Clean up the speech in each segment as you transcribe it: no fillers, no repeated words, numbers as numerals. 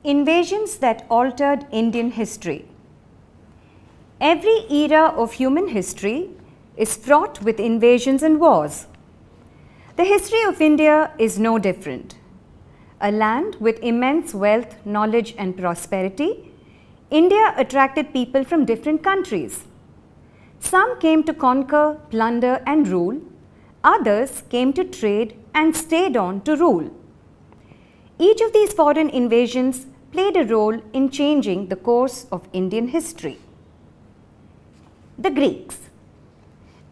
Invasions that altered Indian history. Every era of human history is fraught with invasions and wars. The history of India is no different. A land with immense wealth, knowledge and prosperity, India attracted people from different countries. Some came to conquer, plunder and rule. Others came to trade and stayed on to rule. Each of these foreign invasions played a role in changing the course of Indian history. The Greeks.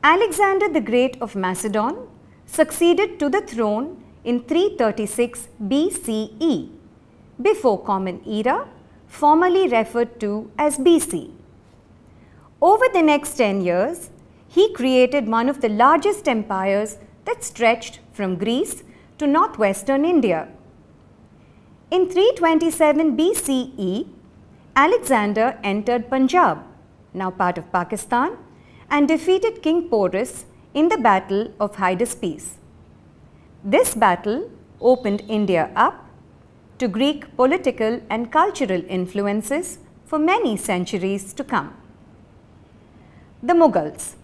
Alexander the Great of Macedon succeeded to the throne in 336 BCE, before Common Era, formerly referred to as BC. Over the next 10 years, he created one of the largest empires that stretched from Greece to northwestern India. In 327 BCE, Alexander entered Punjab, now part of Pakistan, and defeated King Porus in the Battle of Hydaspes. This battle opened India up to Greek political and cultural influences for many centuries to come. The Mughals.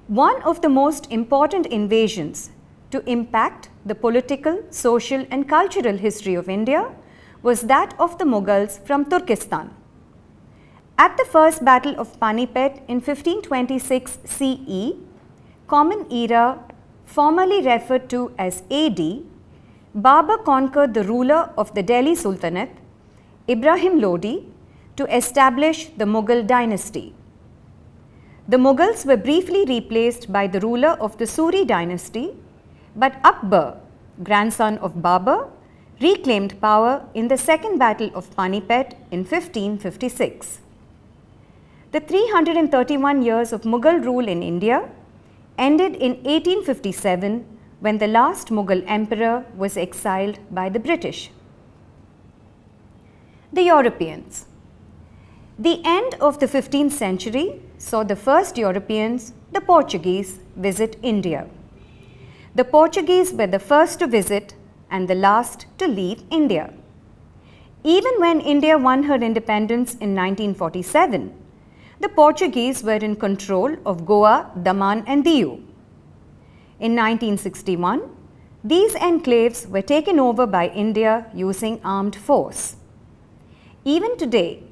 One of the most important invasions to impact the political, social and cultural history of India was that of the Mughals from Turkestan. At the First Battle of Panipat in 1526 CE, Common Era, formerly referred to as AD, Babur conquered the ruler of the Delhi Sultanate, Ibrahim Lodi, to establish the Mughal dynasty. The Mughals were briefly replaced by the ruler of the Suri dynasty, but Akbar, grandson of Babur, reclaimed power in the Second Battle of Panipat in 1556. The 331 years of Mughal rule in India ended in 1857 when the last Mughal emperor was exiled by the British. The Europeans. The end of the 15th century saw the first Europeans, the Portuguese, visit India. The Portuguese were the first to visit and the last to leave India. Even when India won her independence in 1947, the Portuguese were in control of Goa, Daman and Diu. In 1961, these enclaves were taken over by India using armed force. Even today,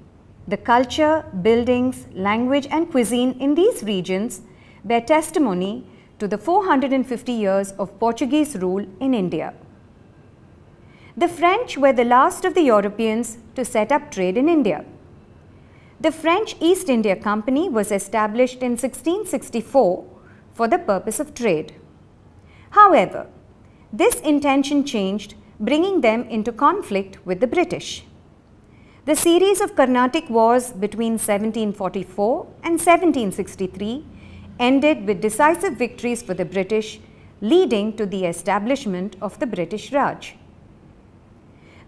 the culture, buildings, language and cuisine in these regions bear testimony to the 450 years of Portuguese rule in India. The French were the last of the Europeans to set up trade in India. The French East India Company was established in 1664 for the purpose of trade. However, this intention changed, bringing them into conflict with the British. The series of Carnatic Wars between 1744 and 1763 ended with decisive victories for the British, leading to the establishment of the British Raj.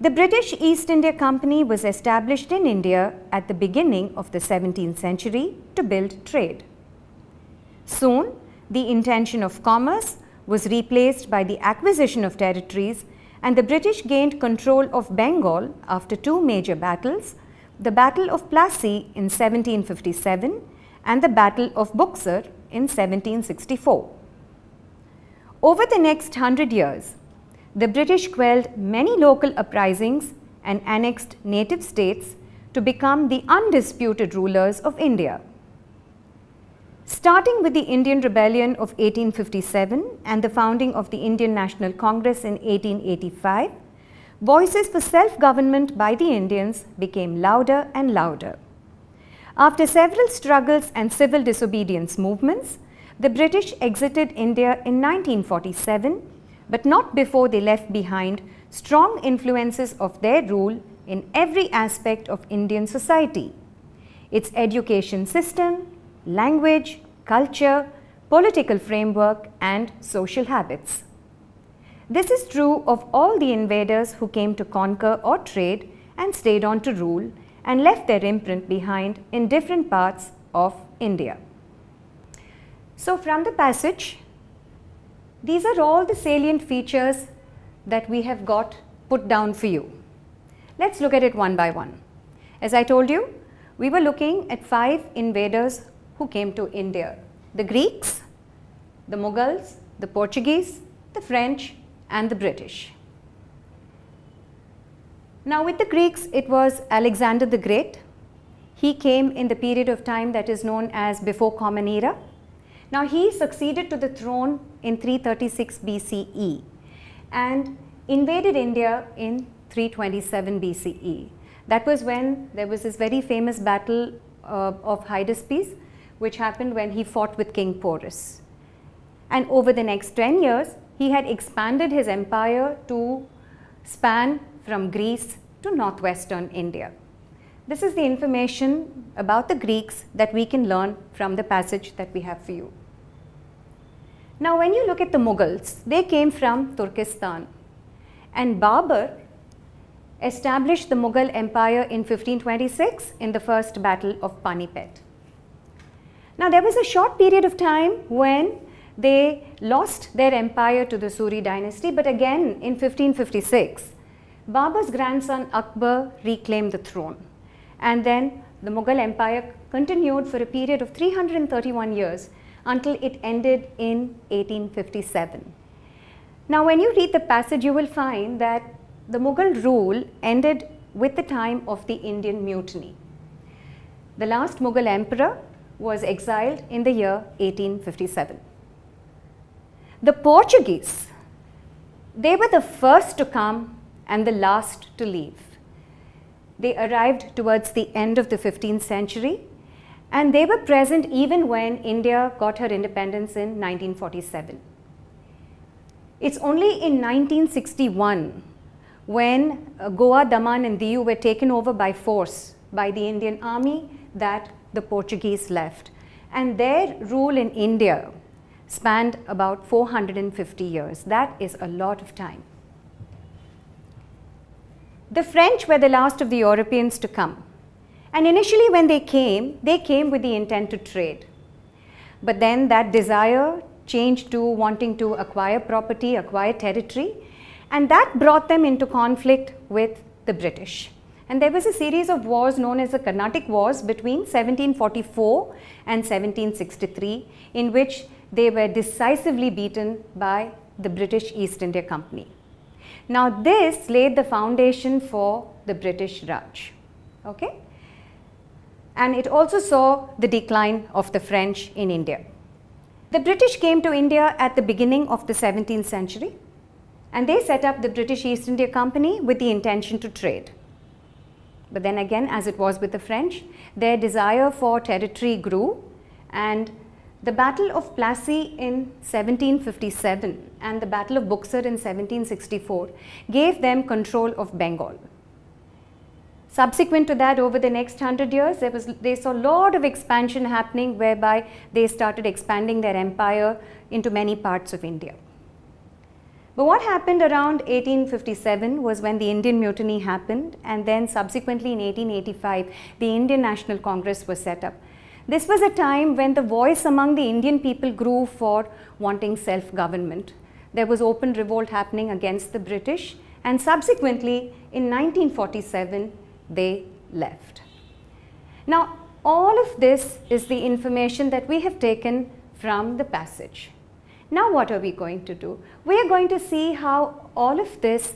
The British East India Company was established in India at the beginning of the 17th century to build trade. Soon, the intention of commerce was replaced by the acquisition of territories, and the British gained control of Bengal after two major battles, the Battle of Plassey in 1757 and the Battle of Buxar in 1764. Over the next 100 years, the British quelled many local uprisings and annexed native states to become the undisputed rulers of India. Starting with the Indian Rebellion of 1857 and the founding of the Indian National Congress in 1885, voices for self-government by the Indians became louder and louder. After several struggles and civil disobedience movements, the British exited India in 1947, but not before they left behind strong influences of their rule in every aspect of Indian society: its education system, language, culture, political framework and social habits. This is true of all the invaders who came to conquer or trade and stayed on to rule and left their imprint behind in different parts of India. So from the passage, these are all the salient features that we have got put down for you. Let's look at it one by one. As I told you, we were looking at 5 invaders who came to India: the Greeks, the Mughals, the Portuguese, the French, and the British. Now with the Greeks, it was Alexander the Great. He came in the period of time that is known as before Common Era. Now he succeeded to the throne in 336 BCE and invaded India in 327 BCE. That was when there was this very famous battle of Hydaspes, which happened when he fought with King Porus. And over the next 10 years, he had expanded his empire to span from Greece to northwestern India. This is the information about the Greeks that we can learn from the passage that we have for you. Now when you look at the Mughals, they came from Turkestan, and Babur established the Mughal Empire in 1526 in the first battle of Panipat. Now there was a short period of time when they lost their empire to the Suri dynasty, but again in 1556, Babur's grandson Akbar reclaimed the throne, and then the Mughal Empire continued for a period of 331 years until it ended in 1857. Now when you read the passage, you will find that the Mughal rule ended with the time of the Indian Mutiny. The last Mughal emperor was exiled in the year 1857. The Portuguese, they were the first to come and the last to leave. They arrived towards the end of the 15th century, and they were present even when India got her independence in 1947. It's only in 1961 when Goa, Daman and Diu were taken over by force by the Indian army that the Portuguese left, and their rule in India spanned about 450 years. That is a lot of time. The French were the last of the Europeans to come, and initially when they came with the intent to trade. But then that desire changed to wanting to acquire property, acquire territory, and that brought them into conflict with the British. And there was a series of wars known as the Carnatic Wars between 1744 and 1763, in which they were decisively beaten by the British East India Company. Now this laid the foundation for the British Raj, okay? And it also saw the decline of the French in India. The British came to India at the beginning of the 17th century, and they set up the British East India Company with the intention to trade. But then again, as it was with the French, their desire for territory grew, and the Battle of Plassey in 1757 and the Battle of Buxar in 1764 gave them control of Bengal. Subsequent to that, over the next 100 years, they saw a lot of expansion happening, whereby they started expanding their empire into many parts of India. But what happened around 1857 was when the Indian Mutiny happened, and then subsequently in 1885, the Indian National Congress was set up. This was a time when the voice among the Indian people grew for wanting self-government. There was open revolt happening against the British, and subsequently in 1947, they left. Now, all of this is the information that we have taken from the passage. Now what are we going to do? We are going to see how all of this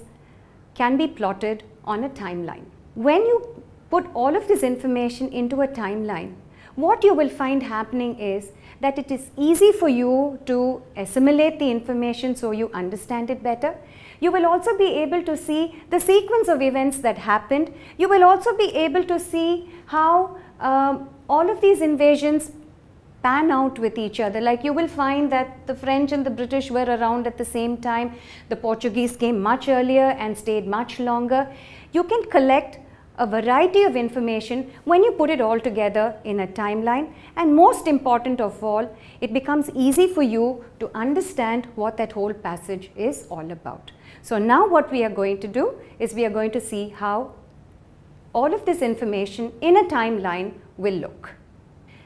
can be plotted on a timeline. When you put all of this information into a timeline, what you will find happening is that it is easy for you to assimilate the information so you understand it better. You will also be able to see the sequence of events that happened. You will also be able to see how all of these invasions pan out with each other. Like you will find that the French and the British were around at the same time. The Portuguese came much earlier and stayed much longer. You can collect a variety of information when you put it all together in a timeline, and most important of all, it becomes easy for you to understand what that whole passage is all about. So now what we are going to do is we are going to see how all of this information in a timeline will look.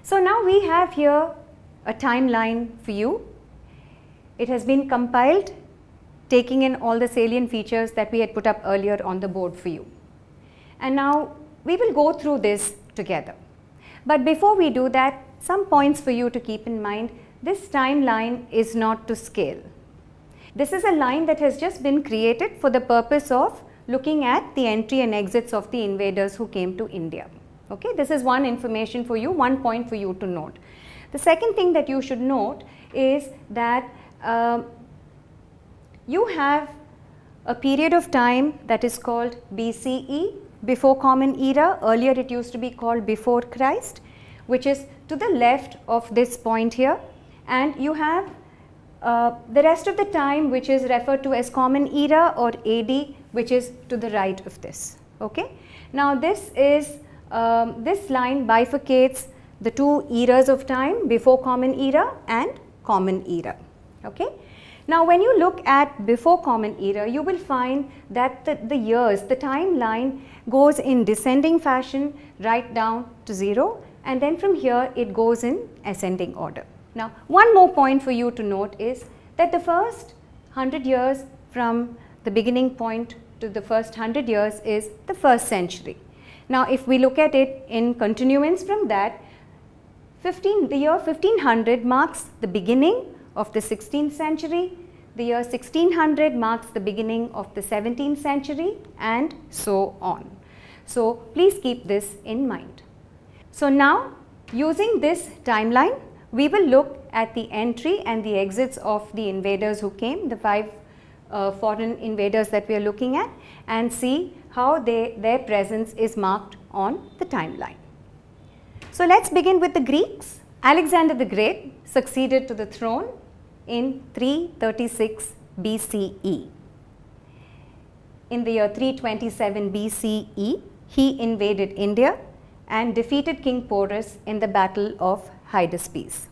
So now we have here a timeline for you. It has been compiled taking in all the salient features that we had put up earlier on the board for you. and now we will go through this together. But before we do that, some points for you to keep in mind. This timeline is not to scale. This is a line that has just been created for the purpose of looking at the entry and exits of the invaders who came to India. Okay, this is one information for you, one point for you to note. The second thing that you should note is that you have a period of time that is called BCE, before Common Era. Earlier it used to be called before Christ, which is to the left of this point here, and you have the rest of the time which is referred to as Common Era or AD, which is to the right of this. Okay. Now this is this line bifurcates the two eras of time, before Common Era and Common Era. Okay. Now when you look at before Common Era, you will find that the years, the timeline goes in descending fashion right down to 0, and then from here it goes in ascending order. Now one more point for you to note is that the first 100 years from the beginning point to the first 100 years is the first century. Now if we look at it in continuance from that, the year 1500 marks the beginning of the 16th century, the year 1600 marks the beginning of the 17th century, and so on. So please keep this in mind. So now, using this timeline, we will look at the entry and the exits of the invaders who came, the 5 foreign invaders that we are looking at, and see how their presence is marked on the timeline. So let's begin with the Greeks. Alexander the Great succeeded to the throne in 336 BCE. In the year 327 BCE, he invaded India and defeated King Porus in the Battle of Hydaspes.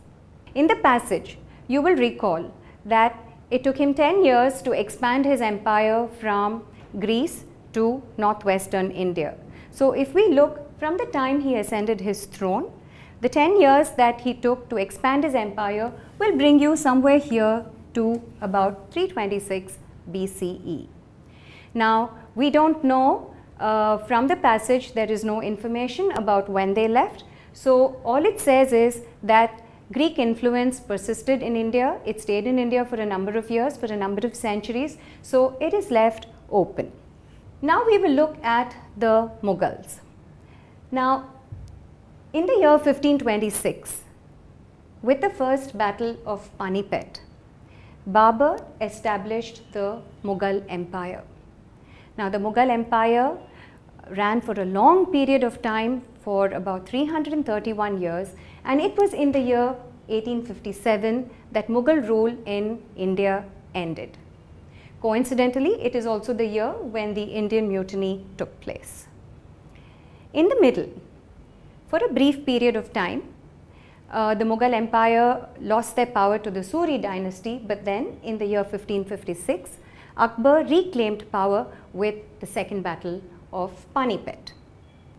In the passage, you will recall that it took him 10 years to expand his empire from Greece to northwestern India. So if we look from the time he ascended his throne, the 10 years that he took to expand his empire will bring you somewhere here to about 326 BCE. Now, we don't know from the passage, there is no information about when they left. So all it says is that Greek influence persisted in India. It stayed in India for a number of years, for a number of centuries. So it is left open. Now we will look at the Mughals. Now, in the year 1526, with the first battle of Panipat, Babur established the Mughal Empire. Now the Mughal Empire ran for a long period of time, for about 331 years, and it was in the year 1857 that Mughal rule in India ended. Coincidentally, it is also the year when the Indian Mutiny took place. In the middle, for a brief period of time, the Mughal Empire lost their power to the Suri dynasty, but then in the year 1556, Akbar reclaimed power with the second battle of Panipat.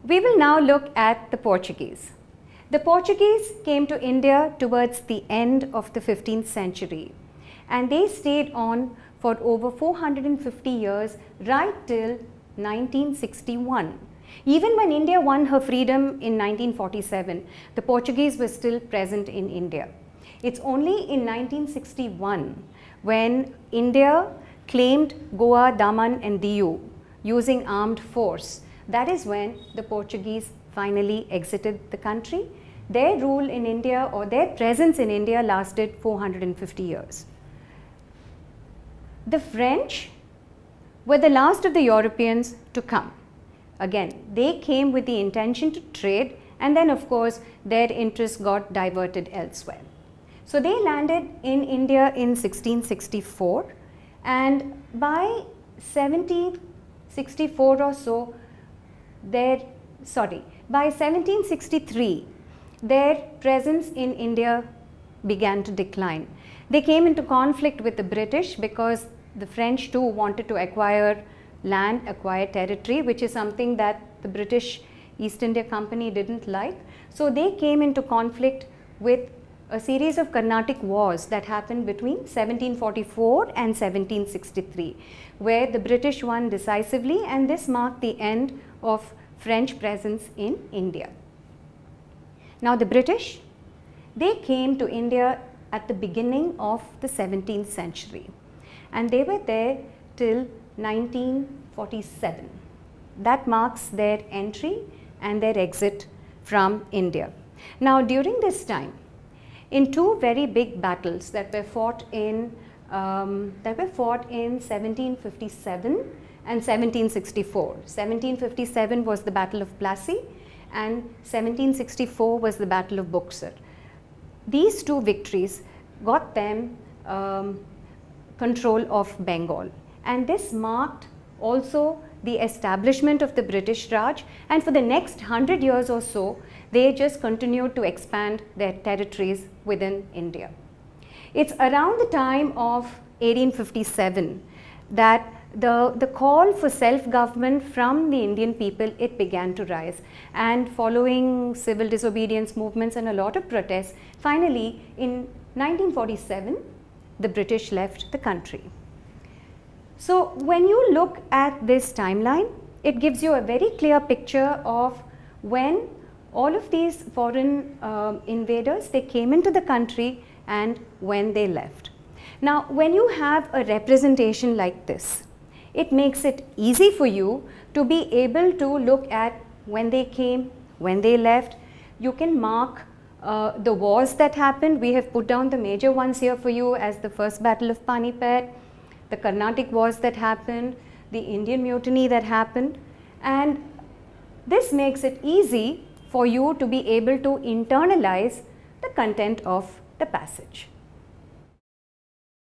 We will now look at the Portuguese. The Portuguese came to India towards the end of the 15th century, and they stayed on for over 450 years, right till 1961. Even when India won her freedom in 1947, the Portuguese were still present in India. It's only in 1961 when India claimed Goa, Daman and Diu using armed force. That is when the Portuguese finally exited the country. Their rule in India, or their presence in India, lasted 450 years. The French were the last of the Europeans to come. Again, they came with the intention to trade, and then of course their interests got diverted elsewhere. So they landed in India in 1664, and by 1764 or so, by 1763, their presence in India began to decline. They came into conflict with the British because the French too wanted to acquire land, acquire territory, which is something that the British East India Company didn't like. So they came into conflict with a series of Carnatic wars that happened between 1744 and 1763, where the British won decisively, and this marked the end of French presence in India. Now the British, they came to India at the beginning of the 17th century and they were there till 1947. That marks their entry and their exit from India. Now during this time, in two very big battles that were fought in 1757 and 1764. 1757 was the Battle of Plassey and 1764 was the Battle of Buxar. These two victories got them control of Bengal, and this marked also the establishment of the British Raj, and for the next 100 years or so they just continued to expand their territories within India. It's around the time of 1857 that the call for self-government from the Indian people, it began to rise, and following civil disobedience movements and a lot of protests, finally in 1947 the British left the country. So when you look at this timeline, it gives you a very clear picture of when all of these foreign invaders, they came into the country and when they left. Now when you have a representation like this, it makes it easy for you to be able to look at when they came, when they left. You can mark the wars that happened. We have put down the major ones here for you as the First Battle of Panipat, the Carnatic Wars that happened, the Indian Mutiny that happened, and this makes it easy for you to be able to internalize the content of the passage.